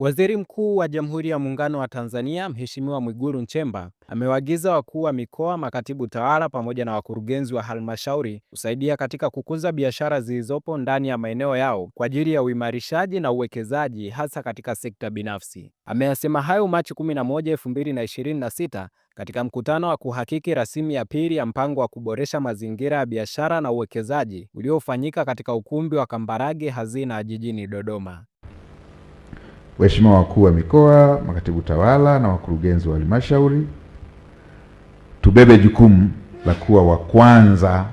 Waziri Mkuu wa Jamhuri ya Muungano wa Tanzania, Mheshimiwa Mwigulu Nchemba, amewaagiza wakuu wa mikoa, makatibu tawala pamoja na wakurugenzi wa halmashauri kusaidia katika kukuza biashara zilizopo ndani ya maeneo yao kwa ajili ya uimarishaji na uwekezaji hasa katika sekta binafsi. Ameyasema hayo Machi 11, 2026 katika mkutano wa kuhakiki rasimu ya pili ya mpango wa kuboresha mazingira ya biashara na uwekezaji uliofanyika katika ukumbi wa Kambarage Hazina jijini Dodoma. Waheshimiwa wakuu wa mikoa, makatibu tawala na wakurugenzi wa halmashauri, tubebe jukumu la kuwa wa kwanza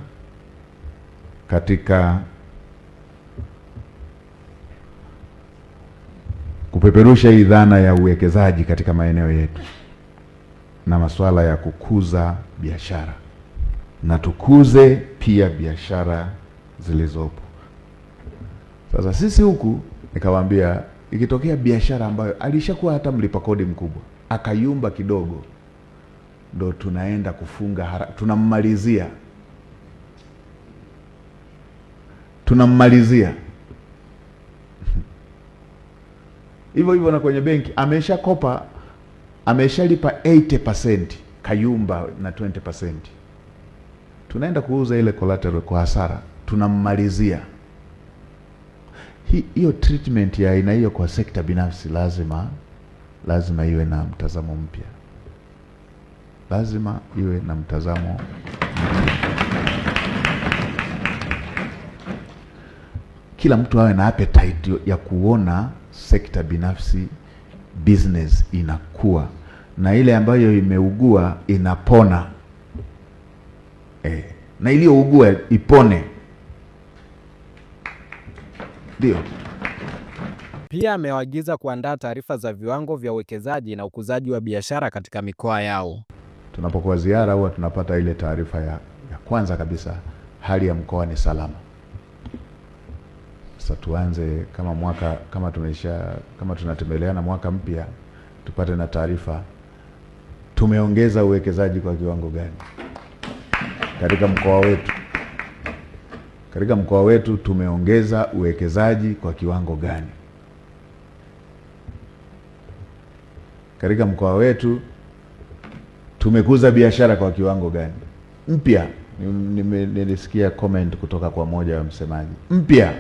katika kupeperusha hii dhana ya uwekezaji katika maeneo yetu na masuala ya kukuza biashara, na tukuze pia biashara zilizopo. Sasa sisi huku nikawaambia, ikitokea biashara ambayo alishakuwa hata mlipa kodi mkubwa akayumba kidogo, ndo tunaenda kufunga tunammalizia hivyo hivyo. Na kwenye benki ameshakopa, ameshalipa 80%, kayumba na 20%, tunaenda kuuza ile collateral kwa hasara, tunammalizia. Hiyo treatment ya aina hiyo kwa sekta binafsi lazima iwe na mtazamo mpya, lazima iwe na mtazamo mpya. Kila mtu awe na appetite ya kuona sekta binafsi business inakuwa, na ile ambayo imeugua inapona, na iliyougua ipone. Ndio. Pia amewaagiza kuandaa taarifa za viwango vya uwekezaji na ukuzaji wa biashara katika mikoa yao. Tunapokuwa ziara huwa tunapata ile taarifa ya kwanza kabisa, hali ya mkoa ni salama. Sasa tuanze kama tunatembeleana mwaka mpya, tupate na taarifa tumeongeza uwekezaji kwa kiwango gani katika mkoa wetu. Katika mkoa wetu tumeongeza uwekezaji kwa kiwango gani? Katika mkoa wetu tumekuza biashara kwa kiwango gani? Mpya, nilisikia comment kutoka kwa moja wa msemaji, mpya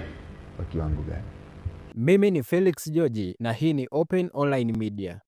kwa kiwango gani? Mimi ni Felix George na hii ni Open Online Media.